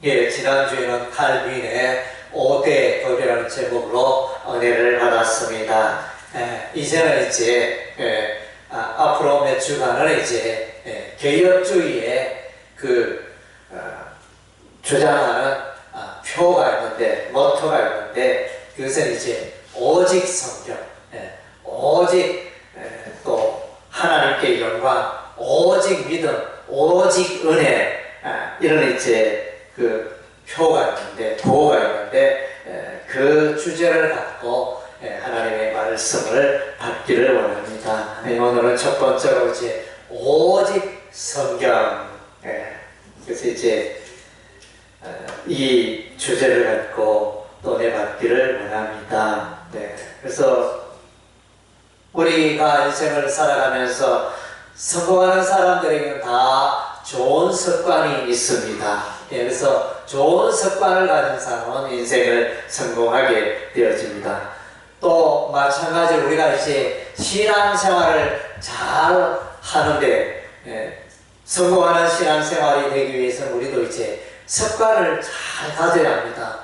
예, 지난주에는 칼빈의 5대 법이라는 제목으로 은혜를 받았습니다. 이제는 이제 앞으로 몇 주간은 이제 개혁주의의 주장하는 표가 있는데, 모토가 있는데, 그것은 이제 오직 성경, 오직 또 하나님께 영광, 오직 믿음, 오직 은혜, 이런 이제 표가 있는데, 도가 있는데, 그 주제를 갖고 하나님의 말씀을 받기를 원합니다. 오늘은 첫 번째로 이제 오직 성경, 그래서 이제 이 주제를 갖고 또내 받기를 원합니다. 그래서 우리가 인생을 살아가면서 성공하는 사람들에게는 다 좋은 습관이 있습니다. 그래서 좋은 습관을 가진 사람은 인생을 성공하게 되어집니다. 또 마찬가지로 우리가 이제 신앙생활을 잘 하는데 성공하는 신앙생활이 되기 위해서는 우리도 이제 습관을 잘 가져야 합니다.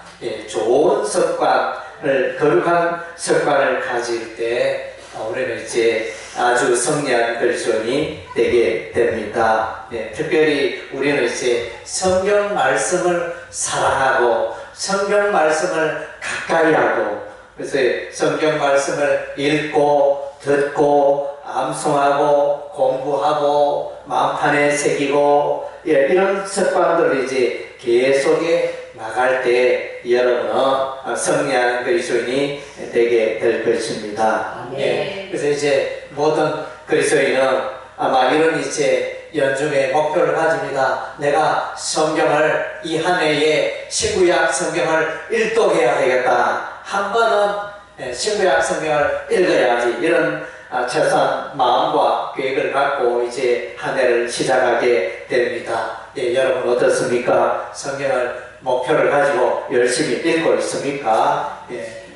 좋은 습관을, 거룩한 습관을 가질 때 우리는 이제 아주 승리한 그리스도인이 되게 됩니다. 특별히 우리는 이제 성경 말씀을 사랑하고 성경 말씀을 가까이 하고, 그래서 성경 말씀을 읽고 듣고 암송하고 공부하고 마음판에 새기고 이런 습관들을 이제 계속해 나갈 때 여러분은 승리하는 그리스도인이 되게 될 것입니다. 그래서 이제 모든 그리스도인은 아마 이런 이제 연중의 목표를 가집니다. 내가 성경을 이 한 해에 신구약 성경을 일독해야 되겠다. 한 번은 신구약 성경을 읽어야지. 이런 최소한 마음과 계획을 갖고 이제 한 해를 시작하게 됩니다. 여러분 어떻습니까? 성경을 목표를 가지고 열심히 읽고 있습니까?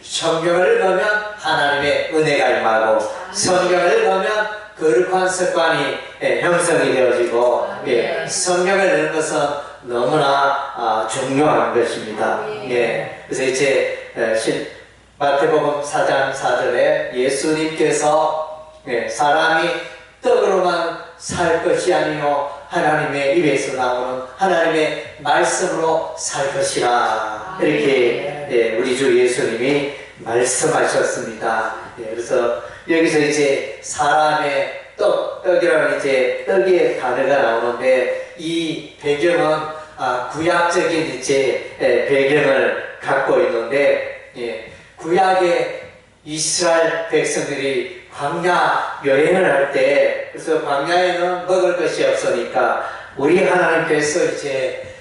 성경을 읽으면 하나님의 은혜가 임하고, 성경을 읽으면 거룩한 습관이 형성이 되어지고, 성경을 읽는 것은 너무나 중요한 것입니다. 그래서 이제 마태복음 4장 4절에 예수님께서 사람이 떡으로만 살 것이 아니요 하나님의 입에서 나오는 하나님의 말씀으로 살 것이라, 이렇게 우리 주 예수님이 말씀하셨습니다. 그래서 여기서 이제 사람의 떡이라는 이제 떡의 단어가 나오는데, 이 배경은 구약적인 이제 배경을 갖고 있는데, 구약의 이스라엘 백성들이 광야 여행을 할 때, 그래서 광야에는 먹을 것이 없으니까 우리 하나님께서 이제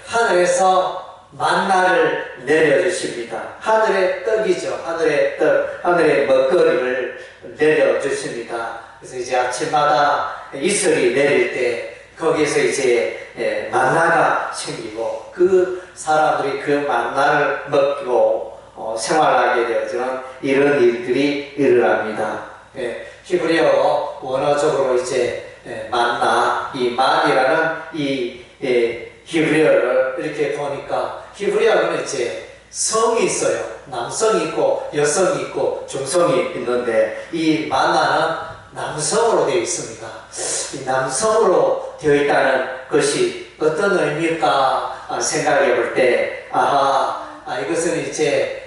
하늘에서 만나를 내려주십니다. 하늘의 떡이죠. 하늘의 떡, 하늘의 먹거리를 내려주십니다. 그래서 이제 아침마다 이슬이 내릴 때 거기에서 이제 만나가 생기고, 그 사람들이 그 만나를 먹고 생활하게 되어지는 이런 일들이 일어납니다. 히브리어 원어적으로 이제 만나, 이 만이라는 이 히브리어를 이렇게 보니까, 히브리어는 이제 성이 있어요. 남성이 있고 여성이 있고 중성이 있는데, 이 만나는 남성으로 되어 있습니다. 이 남성으로 되어 있다는 것이 어떤 의미일까 생각해 볼 때, 이것은 이제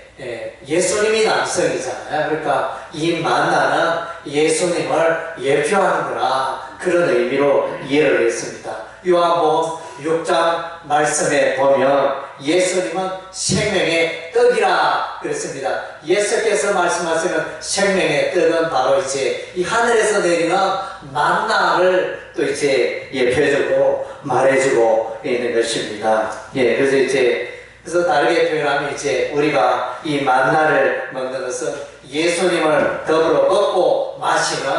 예수님이 남성이잖아요. 그러니까 이 만나는 예수님을 예표하는구나, 그런 의미로 이해를 했습니다. 요한복음 6장 말씀에 보면 예수님은 생명의 떡이라 그랬습니다. 예수께서 말씀하시는 생명의 떡은 바로 이제 이 하늘에서 내리는 만나를 또 이제 예표해주고 말해주고 있는 것입니다. 그래서 다르게 표현하면 이제 우리가 이 만나를 먹는 것은 예수님을 더불어 먹고 마시는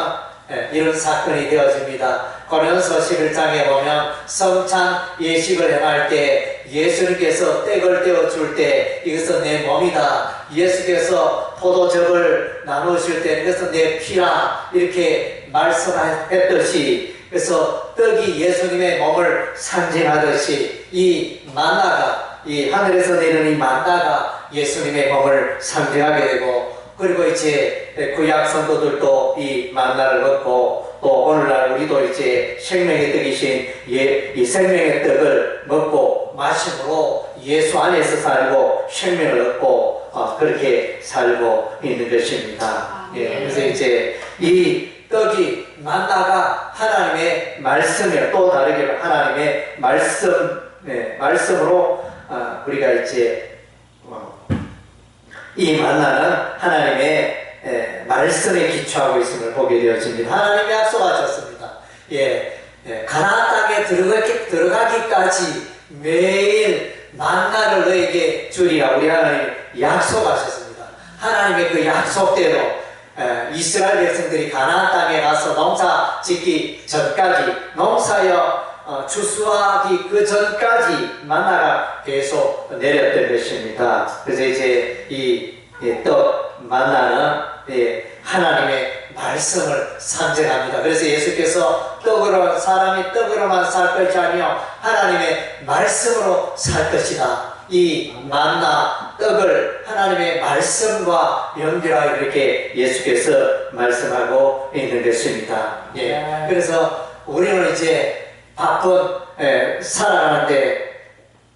이런 사건이 되어집니다. 고린도서 11장에 보면 성찬 예식을 행할 때 예수님께서 떡을 떼어줄 때 이것은 내 몸이다, 예수께서 포도즙을 나누실 때 이것은 내 피라, 이렇게 말씀했듯이 그래서 떡이 예수님의 몸을 상징하듯이 이 만나가, 이 하늘에서 내리는 이 만나가 예수님의 몸을 상징하게 되고, 그리고 이제 구약 성도들도 이 만나를 먹고, 또 오늘날 우리도 이제 생명의 떡이신 이 생명의 떡을 먹고 마심으로 예수 안에서 살고 생명을 얻고 그렇게 살고 있는 것입니다. 예, 그래서 이제 이 떡이 만나가 하나님의 말씀이에요. 또 다르게 하나님의 말씀으로 우리가 이제 이 만나는 하나님의 말씀에 기초하고 있음을 보게 되어집니다. 하나님이 약속하셨습니다. 가나안 땅에 들어가기까지 매일 만나를 너에게 주리라 우리 하나님 약속하셨습니다. 하나님의 그 약속대로 이스라엘 백성들이 가나안 땅에 가서 농사 짓기 전까지, 농사여 추수하기 그 전까지 만나가 계속 내렸던 것입니다. 그래서 이제 이 떡 만나는 하나님의 말씀을 상징합니다. 그래서 예수께서 사람이 떡으로만 살 것이 아니요 하나님의 말씀으로 살 것이다. 이 만나 떡을 하나님의 말씀과 연결하여 이렇게 예수께서 말씀하고 있는 것입니다. 그래서 우리는 이제 바쁜 살아가는데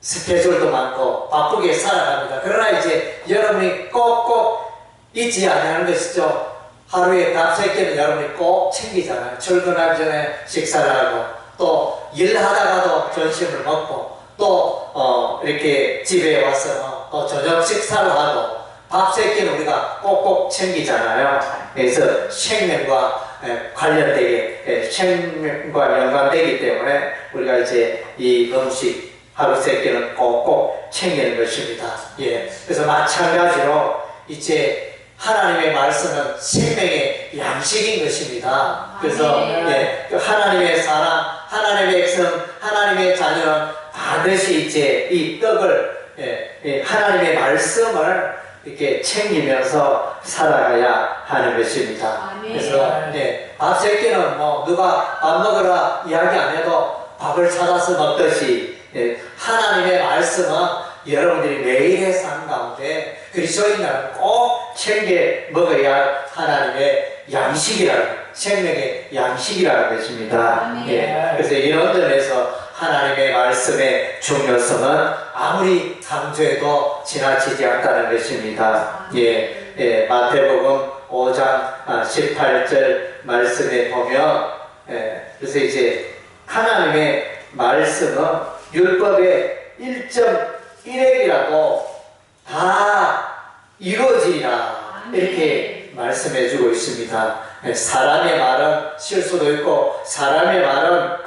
스케줄도 많고 바쁘게 살아갑니다. 그러나 이제 여러분이 꼭꼭 잊지 않는 것이죠. 하루에 밥 3끼는 여러분이 꼭 챙기잖아요. 출근하기 전에 식사를 하고, 또 일하다가도 점심을 먹고, 또 이렇게 집에 와서 또 저녁 식사를 하고, 밥 3끼는 우리가 꼭꼭 챙기잖아요. 그래서 생명과 관련되게, 생명과 연관되기 때문에 우리가 이제 이 음식 하루 3끼는 꼭꼭 챙기는 것입니다. 그래서 마찬가지로 이제 하나님의 말씀은 생명의 양식인 것입니다. 그래서 하나님의 사람, 하나님의 백성, 하나님의 자녀는 반드시 이제 이 떡을 하나님의 말씀을 이렇게 챙기면서 살아가야 하는 것입니다. 그래서 밥 3끼는 뭐 누가 밥 먹으라 이야기 안 해도 밥을 찾아서 먹듯이 하나님의 말씀은 여러분들이 매일의 삶 가운데 그리스도인들은 꼭 챙겨 먹어야 하나님의 양식이라는, 생명의 양식이라는 것입니다. 그래서 이런 점에서 하나님의 말씀의 중요성은 아무리 강조해도 지나치지 않다는 것입니다. 마태복음 5장 18절 말씀에 보면 그래서 이제 하나님의 말씀은 율법의 1.1핵이라도 다 이루어지리라 이렇게 말씀해주고 있습니다. 사람의 말은 실수도 있고 사람의 말은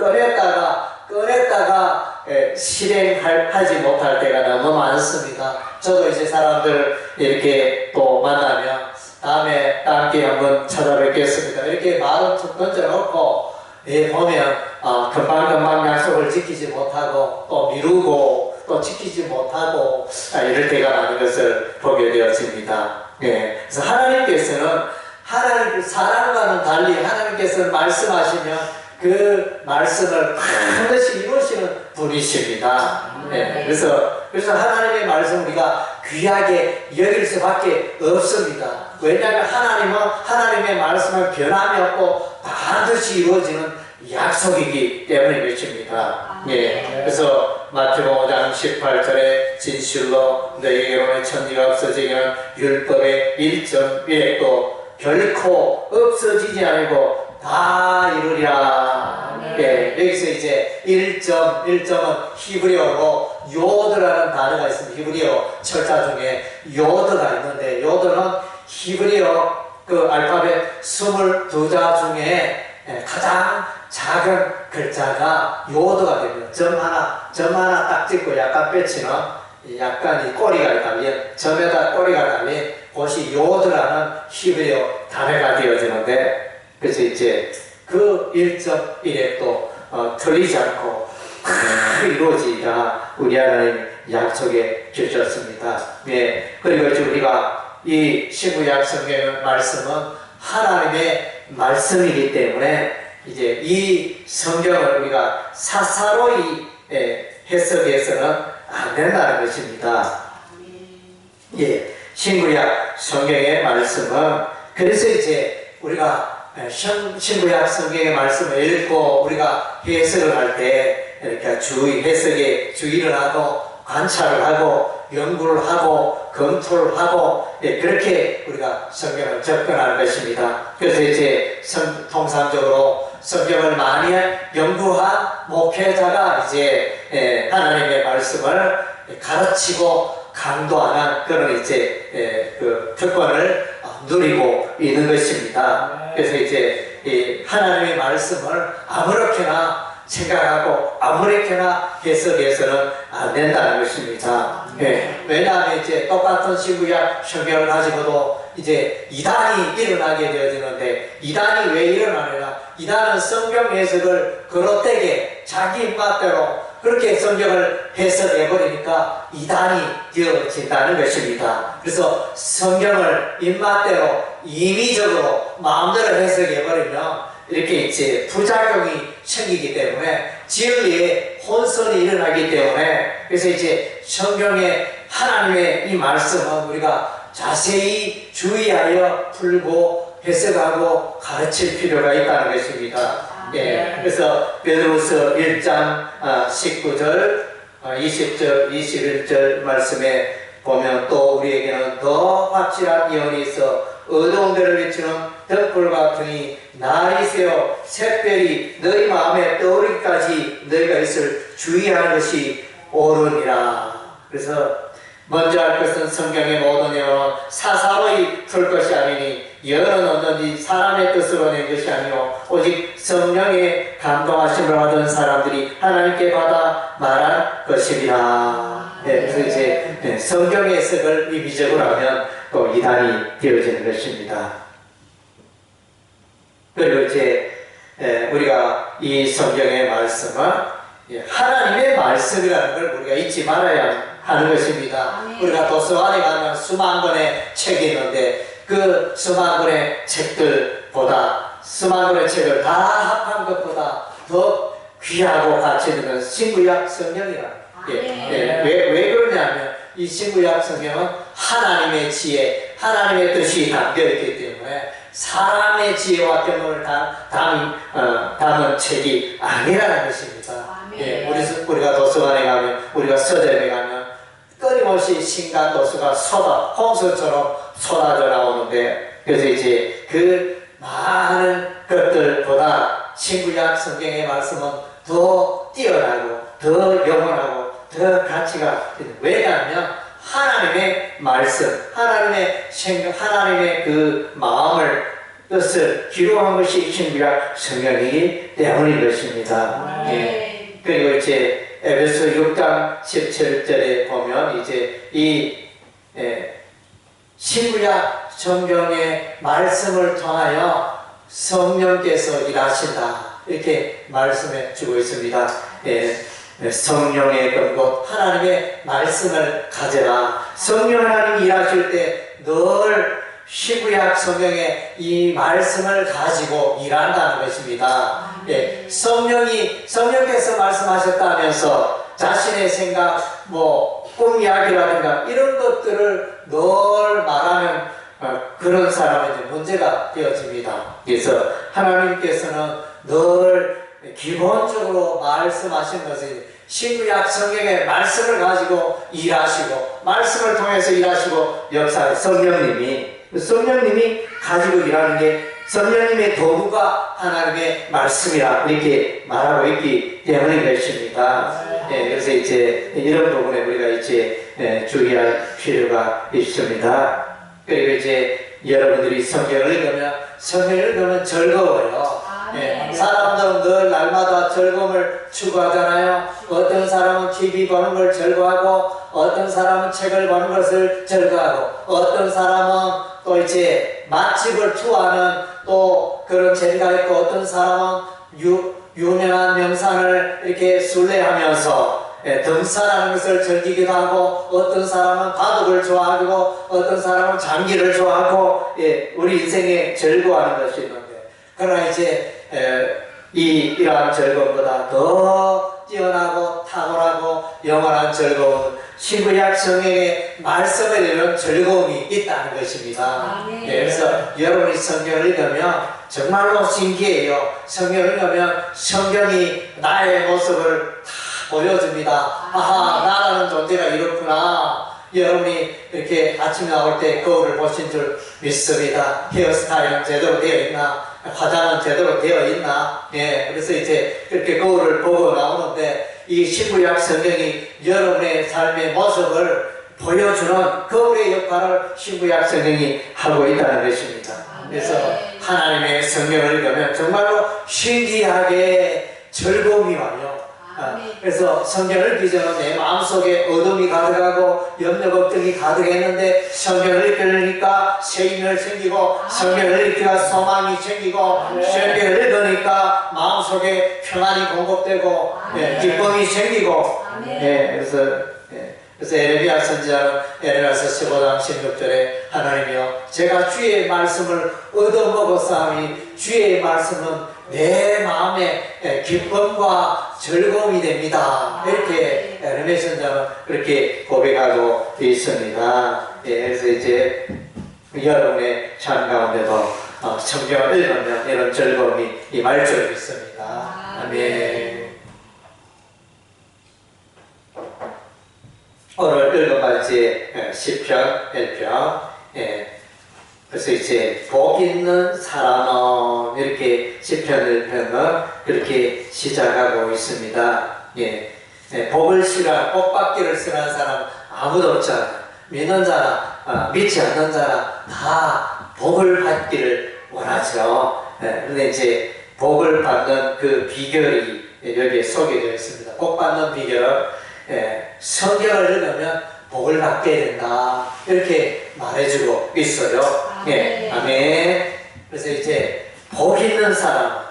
꺼냈다가 실행하지 못할 때가 너무 많습니다. 저도 이제 사람들 이렇게 또 만나면 다음에 함께 한번 찾아뵙겠습니다. 이렇게 말을 던져놓고 보면 금방금방 약속을 지키지 못하고 또 미루고 또 지키지 못하고 이럴 때가 많은 것을 보게 되었습니다. 그래서 하나님께서는 사람과는 달리 하나님께서는 말씀하시면 그 말씀을 반드시 이루시는 분이십니다. 그래서 하나님의 말씀 우리가 귀하게 여길 수밖에 없습니다. 왜냐하면 하나님은 하나님의 말씀은 변함이 없고 반드시 이루어지는 약속이기 때문인 것입니다. 그래서 마태복음 5장 18절에 진실로 너희에게로는 천지가 없어지기는 율법의 1.1핵도 결코 없어지지 아니고 다 이루리라. 여기서 이제 1.1점은 히브리어로 요드라는 단어가 있습니다. 히브리어 철자 중에 요드가 있는데 요드는 히브리어 그 알파벳 22자 중에 가장 작은 글자가 요드가 됩니다. 점 하나 딱 찍고 약간 빼치는 약간 이 꼬리가 달린, 점에다 꼬리가 달린 곳이 요드라는 히브리어 단어가 되어지는데, 그래서 이제 그 1.1에 또 틀리지 않고 이루어지리라 우리 하나님 약속해 주셨습니다. 그리고 이제 우리가 이 신구약 성경 말씀은 하나님의 말씀이기 때문에 이제 이 성경을 우리가 사사로이 해석해서는 안 된다는 것입니다. 예, 신구약 성경의 말씀은 그래서 이제 우리가 신구약 성경의 말씀을 읽고 우리가 해석을 할 때 이렇게 해석에 주의를 하고 관찰을 하고 연구를 하고 검토를 하고 그렇게 우리가 성경을 접근하는 것입니다. 그래서 이제 통상적으로 성경을 많이 연구한 목회자가 이제 하나님의 말씀을 가르치고 강도하는 그런 이제 그 특권을 누리고 있는 것입니다. 그래서 이제 하나님의 말씀을 아무렇게나 생각하고 아무렇게나 해석해서는 안 된다는 것입니다. 왜냐하면 이제 똑같은 신구약 성경을 가지고도 이제 이단이 일어나게 되어지는데 이단이 왜 일어나느냐? 이단은 성경 해석을 그릇되게 자기 입맛대로 그렇게 성경을 해석해버리니까 이단이 되어진다는 것입니다. 그래서 성경을 입맛대로 임의적으로 마음대로 해석해버리면 이렇게 이제 부작용이 생기기 때문에 진리에 혼선이 일어나기 때문에 그래서 이제 성경의 하나님의 이 말씀은 우리가 자세히 주의하여 풀고 해석하고 가르칠 필요가 있다는 것입니다. 그래서 베드로서 1장 19절, 20절, 21절 말씀에 보면 또 우리에게는 더 확실한 예언이 있어 어두운 데를 비추는 등불 같으니 날이 새어 샛별이 너희 마음에 떠오르기까지 너희가 있을 주의하는 것이 옳으니라. 그래서 먼저 할 것은 성경의 모든 내용은 사사로이 풀 것이 아니니 예언은 없는지 사람의 뜻으로 낸 것이 아니요 오직 성령의 감동하심을 받은 사람들이 하나님께 받아 말한 것입니다. 그래서 이제 성경의 해석을 임의적으로 하면 또 이단이 되어지는 것입니다. 그리고 이제 우리가 이 성경의 말씀은 하나님의 말씀이라는 걸 우리가 잊지 말아야 하는 것입니다. 우리가 도서관에 가면 수만 권의 책이 있는데 그 수만 권의 책들보다 수만 권의 책을 다 합한 것보다 더 귀하고 가치 있는 건 신구약 성경이라. 왜 그러냐면 이 신구약 성경은 하나님의 지혜, 하나님의 뜻이 담겨있기 때문에 사람의 지혜와 경험을 담은 책이 아니라는 것입니다. 우리가 도서관에 가면, 우리가 서점에 가면 끊임없이 신간 도서가 홍수처럼 쏟아져 나오는데, 그래서 이제 그 많은 것들보다 신구약 성경의 말씀은 더 뛰어나고, 더 영원하고, 더 가치가 있는. 왜냐하면 하나님의 말씀, 하나님의 생각, 하나님의 그 마음을, 뜻을 기록한 것이 신구약 성경이기 때문인 것입니다. 그리고 이제 에베소 6장 17절에 보면 이제 이 신구약 성경의 말씀을 통하여 성령께서 일하신다 이렇게 말씀해 주고 있습니다. 성령의 근거 하나님의 말씀을 가져라. 성령 하나님이 일하실 때 늘 신구약 성경의 이 말씀을 가지고 일한다는 것입니다. 성령께서 말씀하셨다면서 자신의 생각, 꿈 이야기라든가 이런 것들을 늘 말하면 그런 사람에게 문제가 되어집니다. 그래서 하나님께서는 늘 기본적으로 말씀하신 것은 신구약 성경의 말씀을 가지고 일하시고 말씀을 통해서 일하시고 역사의 성령님이 가지고 일하는 게 성령님의 도구가 하나님의 말씀이라 이렇게 말하고 있기 때문인 것입니다. 그래서 이제 이런 부분에 우리가 이제 주의할 필요가 있습니다. 그리고 이제 여러분들이 성경을 읽으면 즐거워요. 사람들은 늘 날마다 즐거움을 추구하잖아요. 어떤 사람은 TV 보는 걸 즐거워하고, 어떤 사람은 책을 보는 것을 즐거워하고, 어떤 사람은 또 이제 맛집을 투어하는 또 그런 재미가 있고, 어떤 사람은 유명한 명산을 이렇게 순례하면서 등산하는 것을 즐기기도 하고, 어떤 사람은 바둑을 좋아하고, 어떤 사람은 장기를 좋아하고, 우리 인생에 즐거워하는 것이 있는데, 그러나 이제 이러한 즐거움보다 더 뛰어나고 탁월하고 영원한 즐거움, 신구약 성경의 말씀에 대한 즐거움이 있다는 것입니다. 네, 그래서 여러분이 성경을 읽으면 정말로 신기해요. 성경을 읽으면 성경이 나의 모습을 다 보여줍니다. 아하, 나라는 존재가 이렇구나. 여러분이 이렇게 아침에 나올 때 거울을 보신 줄 믿습니다. 헤어스타일은 제대로 되어 있나? 화장은 제대로 되어 있나? 예, 그래서 이제 그렇게 거울을 보고 나오는데 이 신구약 성경이 여러분의 삶의 모습을 보여주는 거울의 역할을 신구약 성경이 하고 있다는 것입니다. 그래서 하나님의 성경을 읽으면 정말로 신기하게 즐거움이 와요. 그래서 성경을 읽기 전에 내 마음속에 어둠이 가득하고 염려 걱정이 가득했는데 성경을 읽으니까 새 힘을 생기고 성경을 읽기가 소망이 생기고 성경을 읽으니까 마음속에 평안이 공급되고 기쁨이 생기고 그래서 에레미야 선지자는 에레미야서 15장 16절에 하나님이여 제가 주의 말씀을 얻어먹었사오니 주의 말씀은 내 마음에 기쁨과 즐거움이 됩니다. 이렇게 에레미야 선지자는 그렇게 고백하고 있습니다. 그래서 이제 여러분의 삶 가운데도 성경을 읽으면 이런 즐거움이 임할 줄 믿습니다. 아멘. 오늘 읽어봤지 시편 1편. 그래서 이제 복 있는 사람은 이렇게 시편 1편은 그렇게 시작하고 있습니다. 복을 싫어하는 복받기를 싫어하는 사람 아무도 없잖아요. 믿는 자나 믿지 않는 자나 다 복을 받기를 원하죠. 그런데 이제 복을 받는 그 비결이 여기에 소개되어 있습니다. 복 받는 비결은 성경을 읽으면 복을 받게 된다. 이렇게 말해주고 있어요. 아멘. 그래서 이제 복 있는 사람,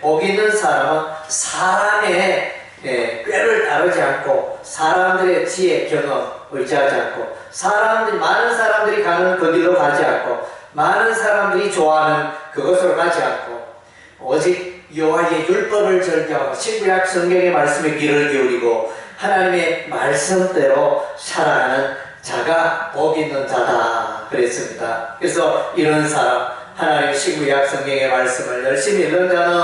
복 있는 사람은 사람의 꾀를 따르지 않고 사람들의 지혜, 경험 의지하지 않고 많은 사람들이 가는 그 길로 가지 않고 많은 사람들이 좋아하는 그것으로 가지 않고 오직 여호와의 율법을 절기하고 신구약 성경의 말씀에 귀를 기울이고 하나님의 말씀대로 살아가는 자가 복 있는 자다 그랬습니다. 그래서 이런 사람, 하나님의 신구약 성경의 말씀을 열심히 읽는 자는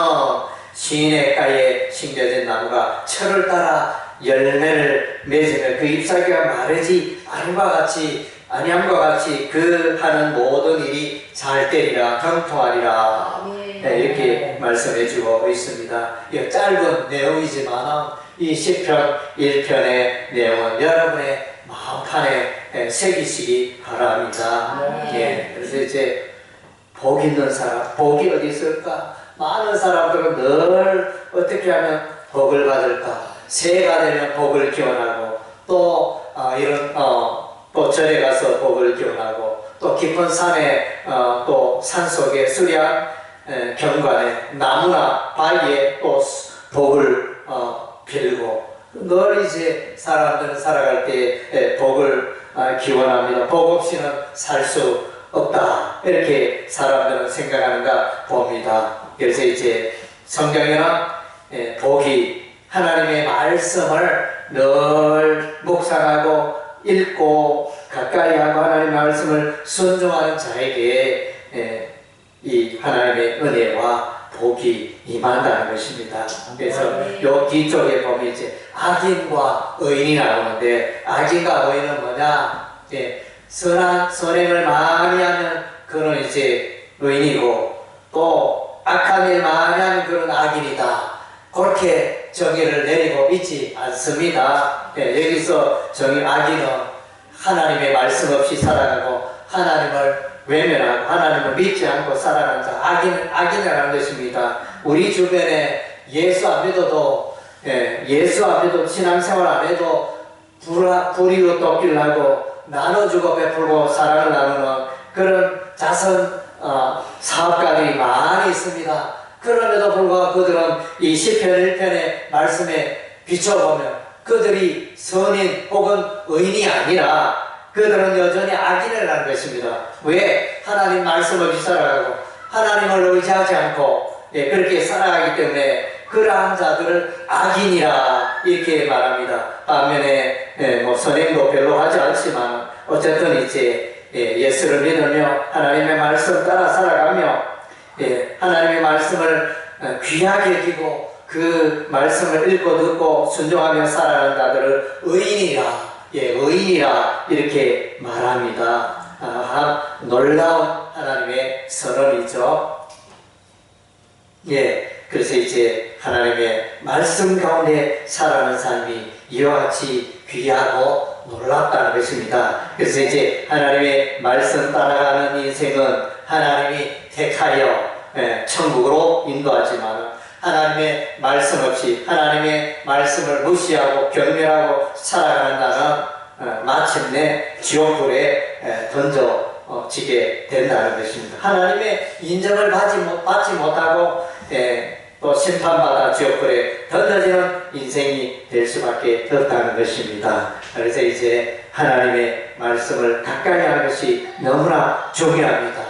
시내가에 심겨진 나무가 철을 따라 열매를 맺으며 그 잎사귀가 마르지 아니함과 같이 그 하는 모든 일이 잘 되리라 형통하리라. 이렇게 말씀해주고 있습니다. 이 짧은 내용이지만 이 시편 1편의 내용은 여러분의 마음판에 새기시기 바랍니다. 그래서 이제 복 있는 사람, 복이 어디 있을까? 많은 사람들은 늘 어떻게 하면 복을 받을까? 새해가 되면 복을 기원하고 또 또 절에 가서 복을 기원하고 또 깊은 산에 또 산속에 수려한 경관에 나무나 바위에 또 복을 빌고 늘 이제 사람들은 살아갈 때 복을 기원합니다. 복 없이는 살 수 없다. 이렇게 사람들은 생각하는가 봅니다. 그래서 이제 성경에는 복이 하나님의 말씀을 늘 묵상하고 읽고 가까이 하고 하나님의 말씀을 순종하는 자에게 이 하나님의 은혜와 복이 임한다는 것입니다. 그래서 요 뒤쪽에 보면 이제 악인과 의인이 나오는데 악인과 의인은 뭐냐? 선행을 많이 하면 그는 이제 의인이고 또 악한 일 많이 하면 그는 악인이다. 그렇게 정의를 내리고 있지 않습니다. 여기서 악인은 하나님의 말씀 없이 살아가고 하나님을 외면하고 하나님을 믿지 않고 살아가는 자, 악인이라는 것입니다. 우리 주변에 예수 안 믿어도 신앙생활 안 해도 불의로 돕기를 하고 나눠주고 베풀고 사랑을 나누는 그런 자선 사업가들이 많이 있습니다. 그럼에도 불구하고 그들은 이 시편 1편의 말씀에 비춰보면 그들이 선인 혹은 의인이 아니라 그들은 여전히 악인이라는 것입니다. 왜? 하나님 말씀 없이 살아가고 하나님을 의지하지 않고 예, 그렇게 살아가기 때문에 그러한 자들을 악인이라 이렇게 말합니다. 반면에 뭐 선행도 별로 하지 않지만 어쨌든 이제 예수를 믿으며 하나님의 말씀 따라 살아가며 하나님의 말씀을 귀하게 여기고 그 말씀을 읽고 듣고 순종하며 살아가는 자들을 의인이라 이렇게 말합니다. 놀라운 하나님의 선언이죠. 그래서 이제 하나님의 말씀 가운데 살아가는 삶이 이와 같이 귀하고 놀랍다는 것입니다. 그래서 이제 하나님의 말씀 따라가는 인생은 하나님이 택하여 천국으로 인도하지만 하나님의 말씀 없이 하나님의 말씀을 무시하고 경멸하고 살아가는 자는 마침내 지옥불에 던져지게 된다는 것입니다. 하나님의 인정을 받지 못하고 또 심판받아 지옥불에 던져지는 인생이 될 수밖에 없다는 것입니다. 그래서 이제 하나님의 말씀을 가까이 하는 것이 너무나 중요합니다.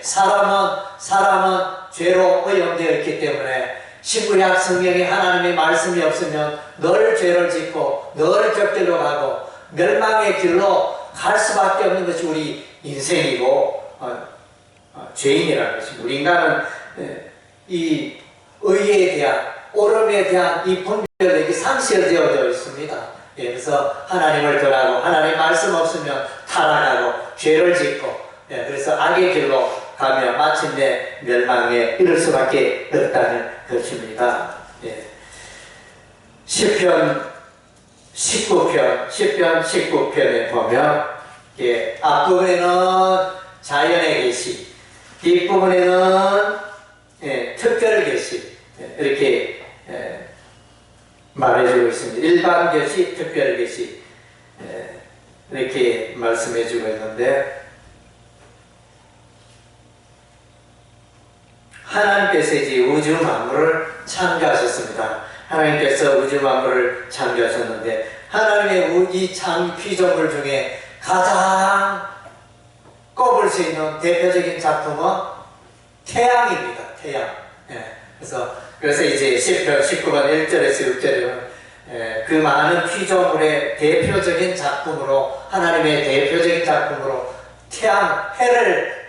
사람은 죄로 오염되어 있기 때문에 신구약 성경에 하나님의 말씀이 없으면 늘 죄를 짓고 늘 적들로 가고 멸망의 길로 갈 수밖에 없는 것이 우리 인생이고 죄인이라는 것입니다. 우리 인간은 이 의에 대한 옳음에 대한 이 분별력이 상실되어져 있습니다. 그래서 하나님을 전하고 하나님 말씀 없으면 타락하고 죄를 짓고 그래서 악의 길로 가며 마침내 멸망에 이를 수밖에 없다는 것입니다. 시편 19편에 보면 앞부분에는 자연의 계시, 뒷부분에는 특별 계시 이렇게 말해주고 있습니다. 일반 계시, 특별 계시 이렇게 말씀해주고 있는데 하나님께서 이제 우주 만물을 창조하셨습니다. 하나님께서 우주 만물을 창조하셨는데 하나님의 이 피조물 중에 가장 꼽을 수 있는 대표적인 작품은 태양입니다. 태양. 그래서 이제 시편 19편 1절에서 6절에 그 많은 피조물의 대표적인 작품으로 하나님의 대표적인 작품으로 태양, 해를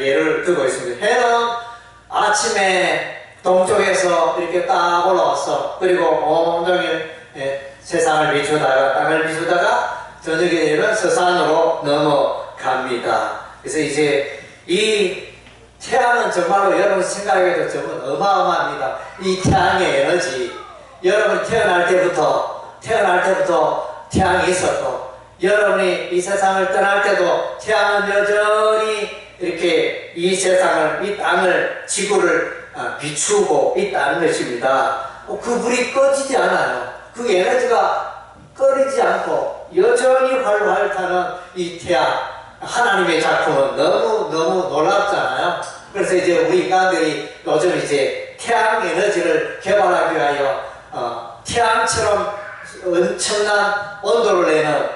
예를 들고 있습니다. 해는 아침에 동쪽에서 이렇게 딱 올라왔어. 그리고 온종일 세상을 비추다가 땅을 비추다가 저녁에 되면 서산으로 넘어갑니다. 그래서 이제 이 태양은 정말로 여러분 생각해도 정말 어마어마합니다. 이 태양의 에너지, 여러분 태어날 때부터 태양이 있었고 여러분이 이 세상을 떠날 때도 태양은 여전히 이렇게 이 세상을, 이 땅을, 지구를 비추고 있다는 것입니다. 그 불이 꺼지지 않아요. 그 에너지가 꺼지지 않고 여전히 활활 타는 이 태양, 하나님의 작품은 너무 놀랍잖아요. 그래서 이제 우리 인간들이 요즘 이제 태양 에너지를 개발하기 위하여 태양처럼 엄청난 온도를 내는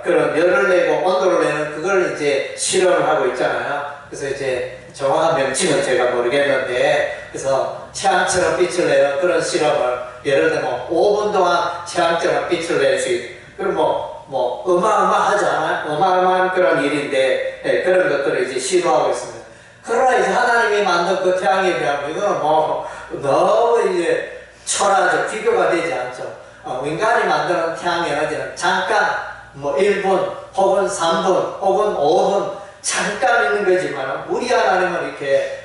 그런 열을 내고 온도를 내는 그걸 이제 실험을 하고 있잖아요. 그래서 이제 정확한 명칭은 제가 모르겠는데 그래서 태양처럼 빛을 내는 그런 실험을 예를 들면 5분 동안 태양처럼 빛을 낼 수 있는 그럼 뭐 어마어마하잖아요. 어마어마한 그런 일인데 그런 것들을 이제 시도하고 있습니다. 그러나 이제 하나님이 만든 그 태양에 비하면 이거는 너무 이제 초라하죠. 비교가 되지 않죠. 인간이 만드는 태양 에너지는 잠깐 1분 혹은 3분 혹은 5분 잠깐 있는 거지만 우리 하나님은 이렇게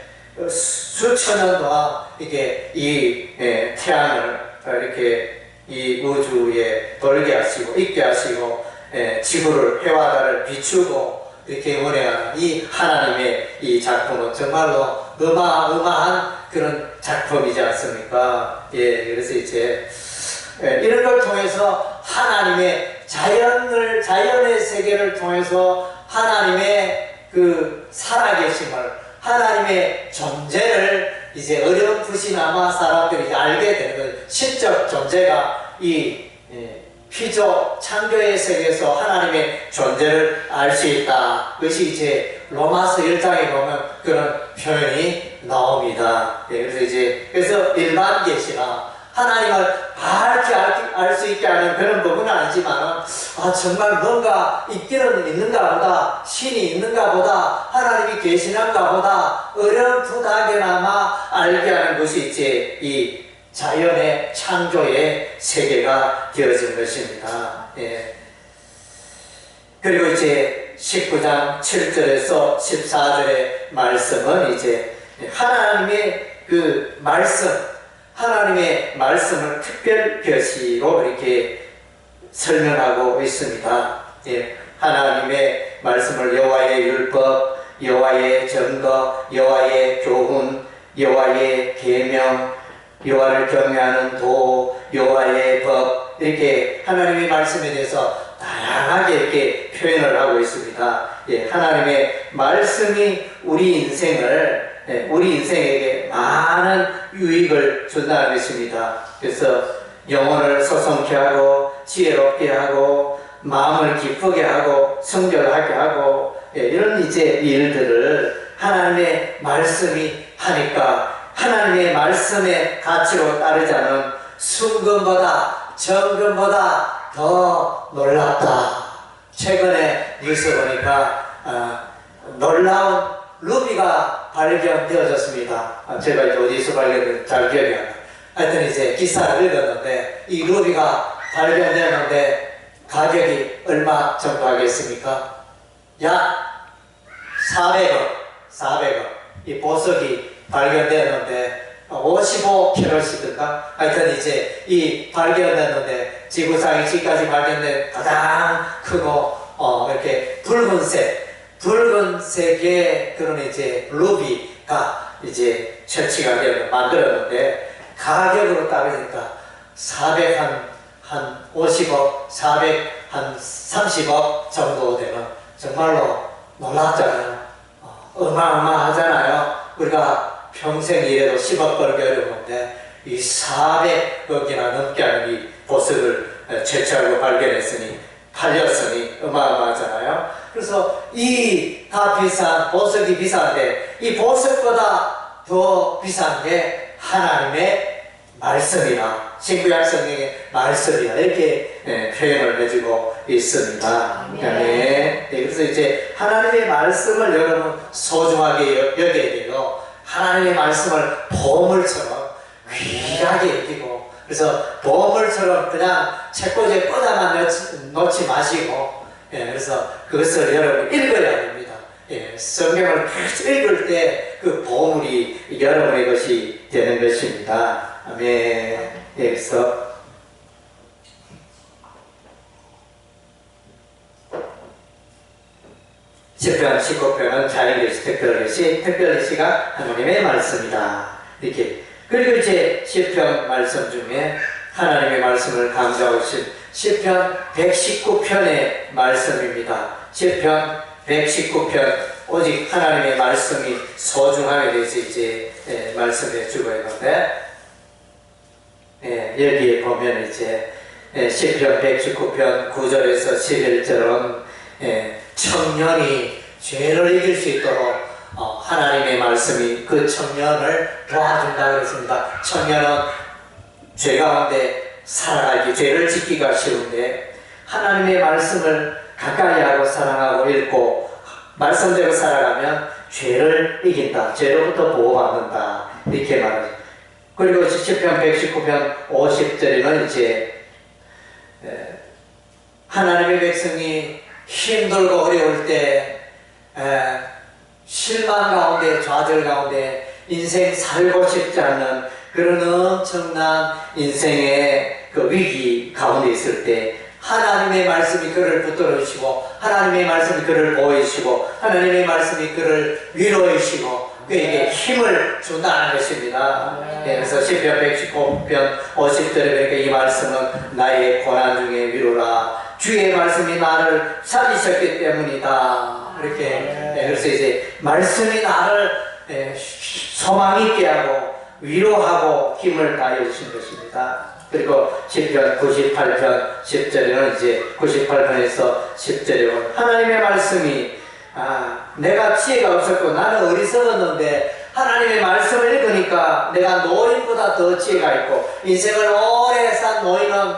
수천 년 동안 이렇게 이 태양을 이렇게 이 우주에 돌게 하시고 있게 하시고 지구를 해와 달을 비추고 이렇게 운행하는 이 하나님의 이 작품은 정말로 어마어마한 그런 작품이지 않습니까? 그래서 이제 이런 걸 통해서 하나님의 자연의 세계를 통해서 하나님의 그 살아계심을 하나님의 존재를 이제 어렴풋이나마 사람들이 이제 알게 되는 거예요. 신적 존재가 이 피조 창조의 세계에서 하나님의 존재를 알 수 있다. 그것이 이제 로마서 1장에 보면 그런 표현이 나옵니다. 예, 그래서 일반 계시나 하나님을 밝게 알 수 있게 하는 그런 부분은 아니지만, 정말 뭔가 있기는 있는가 보다, 신이 있는가 보다, 하나님이 계시는가 보다, 어렴풋하게나마 알게 하는 것이 이제 이 자연의 창조의 세계가 되어진 것입니다. 예. 그리고 이제 19장 7절에서 14절의 말씀은 이제 하나님의 그 말씀, 하나님의 말씀을 특별 표시로 이렇게 설명하고 있습니다. 예, 하나님의 말씀을 여호와의 율법, 여호와의 증거, 여호와의 교훈, 여호와의 계명, 여호와를 경외하는 도, 여호와의 법, 이렇게 하나님의 말씀에 대해서 다양하게 이렇게 표현을 하고 있습니다. 예, 하나님의 말씀이 우리 인생에게 많은 유익을 준다는 것입니다. 그래서 영혼을 소성케 하고 지혜롭게 하고 마음을 기쁘게 하고 성결하게 하고, 이런 이제 일들을 하나님의 말씀이 하니까 하나님의 말씀의 가치로 따르자는 순금보다 정금보다 더 놀랍다. 최근에 뉴스 보니까 놀라운 루비가 발견되어졌습니다. 제가 이제 어디서 발견된지 잘 기억이 안 나요. 하여튼 이제 기사를 읽었는데 이 루비가 발견되었는데 가격이 얼마 정도 하겠습니까? 약 400억. 이 보석이 발견되었는데 55kg씩인가? 하여튼 이제 이 발견됐는데 지구상에 지금까지 발견된 가장 크고 이렇게 붉은색의 그런 이제 루비가 이제 채취가 되어 만들었는데 가격으로 따르니까 450억, 430억 정도 되는, 정말로 놀랍잖아요. 어마어마하잖아요. 우리가 평생 일해도 10억 벌기 어려운데 이 400억이나 넘게 하는 이 보석을 채취하고 발견했으니, 팔렸으니 어마어마하잖아요. 그래서 이 다 비싼 보석이 비싼데 이 보석보다 더 비싼 게 하나님의 말씀이라, 신구약 성경의 말씀이라, 이렇게 표현을 해주고 있습니다. 네. 그래서 이제 하나님의 말씀을 여러분 소중하게 여겨야 되고, 하나님의 말씀을 보물처럼 귀하게 여기고, 그래서 보물처럼 그냥 책꽂이에 꽂아만 놓지 마시고, 그래서 그것을 여러분 읽어야 됩니다. 성경을 계속 읽을 때 그 보물이 여러분의 것이 되는 것입니다. 아멘. 그래서 시편 19편은 자연계시, 특별계시가 하나님의 말씀이다. 이렇게. 그리고 이제 시편 말씀 중에 하나님의 말씀을 강조하고 있는 시편 119편의 말씀입니다. 시편 119편, 오직 하나님의 말씀이 소중하게 대해서 이제 말씀해 주고 있는데, 여기에 보면 이제 시편 119편 9절에서 11절은 청년이 죄를 이길 수 있도록 하나님의 말씀이 그 청년을 도와준다고 했습니다. 청년은 죄 가운데 살아가기, 죄를 짓기가 쉬운데 하나님의 말씀을 가까이 하고 사랑하고 읽고 말씀대로 살아가면 죄를 이긴다, 죄로부터 보호받는다, 이렇게 말하죠. 그리고 시편 119편 50절에는 이제 하나님의 백성이 힘들고 어려울 때, 실망 가운데, 좌절 가운데, 인생 살고 싶지 않는 그런 엄청난 인생의 그 위기 가운데 있을 때 하나님의 말씀이 그를 붙들어 주시고, 하나님의 말씀이 그를 보여주시고, 하나님의 말씀이 그를 위로해 주시고 그에게 힘을 준다는 것입니다. 그래서 시편 119편 50절에 그러니까 이 말씀은 나의 고난 중에 위로라, 주의 말씀이 나를 살리셨기 때문이다. 이렇게. 그래서 이제 말씀이 나를 소망 있게 하고 위로하고 힘을 다해 주신 것입니다. 그리고 시편 98편 10절에는 이제 98편에서 10절에 하나님의 말씀이 내가 지혜가 없었고 나는 어리석었는데 하나님 하나님의 말씀을 읽으니까 내가 노인보다 더 지혜가 있고, 인생을 오래 산 노인은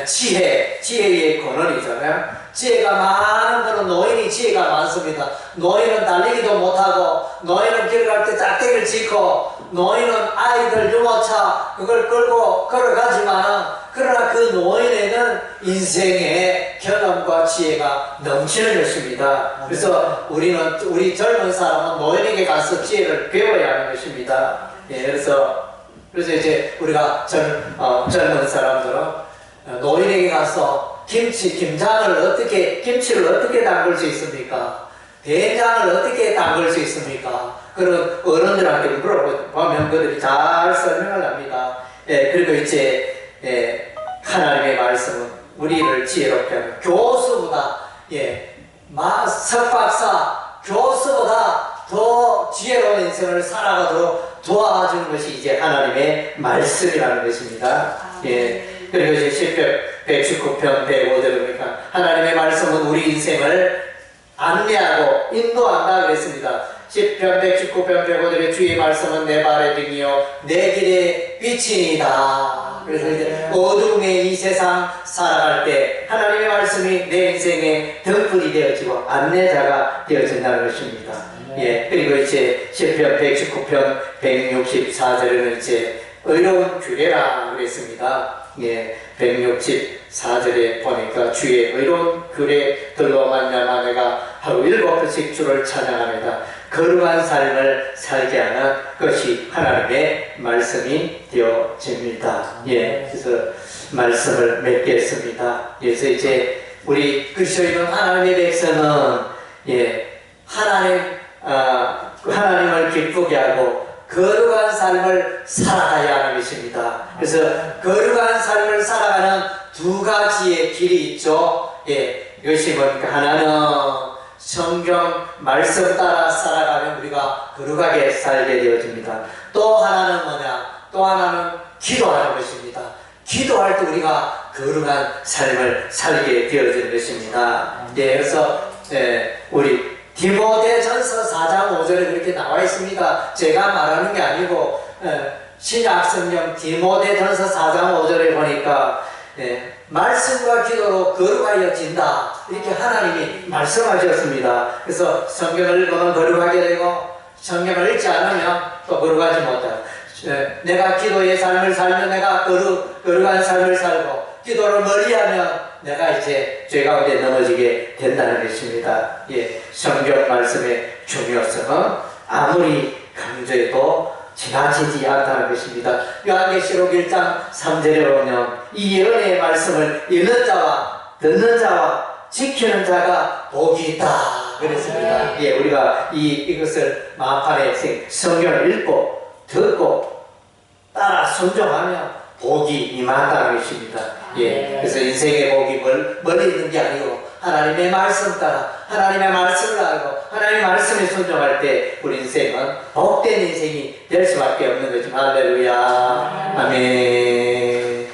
지혜의 근원이잖아요. 지혜가 많은 분은 노인이 지혜가 많습니다. 노인은 달리기도 못하고, 노인은 길 갈 때 짝대기를 짚고, 노인은 아이들 유모차 그걸 끌고 걸어가지만, 그러나 그 노인에는 인생의 경험과 지혜가 넘치는 것입니다. 그래서 우리 젊은 사람은 노인에게 가서 지혜를 배워야 하는 것입니다. 예, 그래서 이제 우리가 젊은 사람들은 노인에게 가서 김치를 어떻게 담글 수 있습니까? 된장을 어떻게 담글 수 있습니까? 그런 어른들한테 물어보면 그들이 잘 설명을 합니다. 예, 그리고 이제 하나님의 말씀은 우리를 지혜롭게 하는 교수보다, 석박사, 교수보다 더 지혜로운 인생을 살아가도록 도와주는 것이 이제 하나님의 말씀이라는 것입니다. 예. 그리고 이제 시편 119편 105절에 보니까 하나님의 말씀은 우리 인생을 안내하고 인도한다 그랬습니다. 시편 119편 105절에 주의 말씀은 내 발의 등이요 내 길의 빛이니이다. 그래서 이제 어둠의 이 세상 살아갈 때 하나님의 말씀이 내 인생의 등불이 되어지고 안내자가 되어진다는 것입니다. 예, 그리고 이제 시편 119편 164절에는 이제 의로운 규례라 그랬습니다. 예, 164절에 보니까 주의 의로운 규례들로 말미암아 내가 하루 7번씩 주를 찬양합니다. 거룩한 삶을 살게 하는 것이 하나님의 말씀이 되어집니다. 예, 그래서 말씀을 맺겠습니다. 그래서 이제 우리 그리스도인은 하나님의 백성은 하나님을 기쁘게 하고 거룩한 삶을 살아가야 하는 것입니다. 그래서 거룩한 삶을 살아가는 두 가지의 길이 있죠. 이것이 뭐니까 하나는 성경 말씀 따라 살아가면 우리가 거룩하게 살게 되어집니다. 또 하나는 뭐냐? 또 하나는 기도하는 것입니다. 기도할 때 우리가 거룩한 삶을 살게 되어지는 것입니다. 그래서 우리 디모데전서 4장 5절에 그렇게 나와 있습니다. 제가 말하는 게 아니고 신약성경 디모데전서 4장 5절에 보니까 말씀과 기도로 거룩하여진다 이렇게 하나님이 말씀하셨습니다. 그래서 성경을 읽으면 거룩하게 되고 성경을 읽지 않으면 또 거룩하지 못한다. 내가 기도의 삶을 살면 내가 거룩한 삶을 살고 기도를 멀리하면 내가 이제 죄 가운데 넘어지게 된다는 것입니다. 성경 말씀의 중요성은 아무리 강조해도 지나치지 않다는 것입니다. 요한계시록 1장 3절에 보면 이 예언의 말씀을 읽는 자와 듣는 자와 지키는 자가 복이 있다 그랬습니다. 우리가 이것을 마음판에 성경을 읽고 듣고 따라 순종하면 복이 임한다는 것입니다. 그래서 인생의 복이 멀리 있는 게 아니고 하나님의 말씀 따라 하나님의 말씀을 알고 하나님의 말씀에 순종할 때 우리 인생은 복된 인생이 될 수밖에 없는 거죠. 할렐루야. 아멘.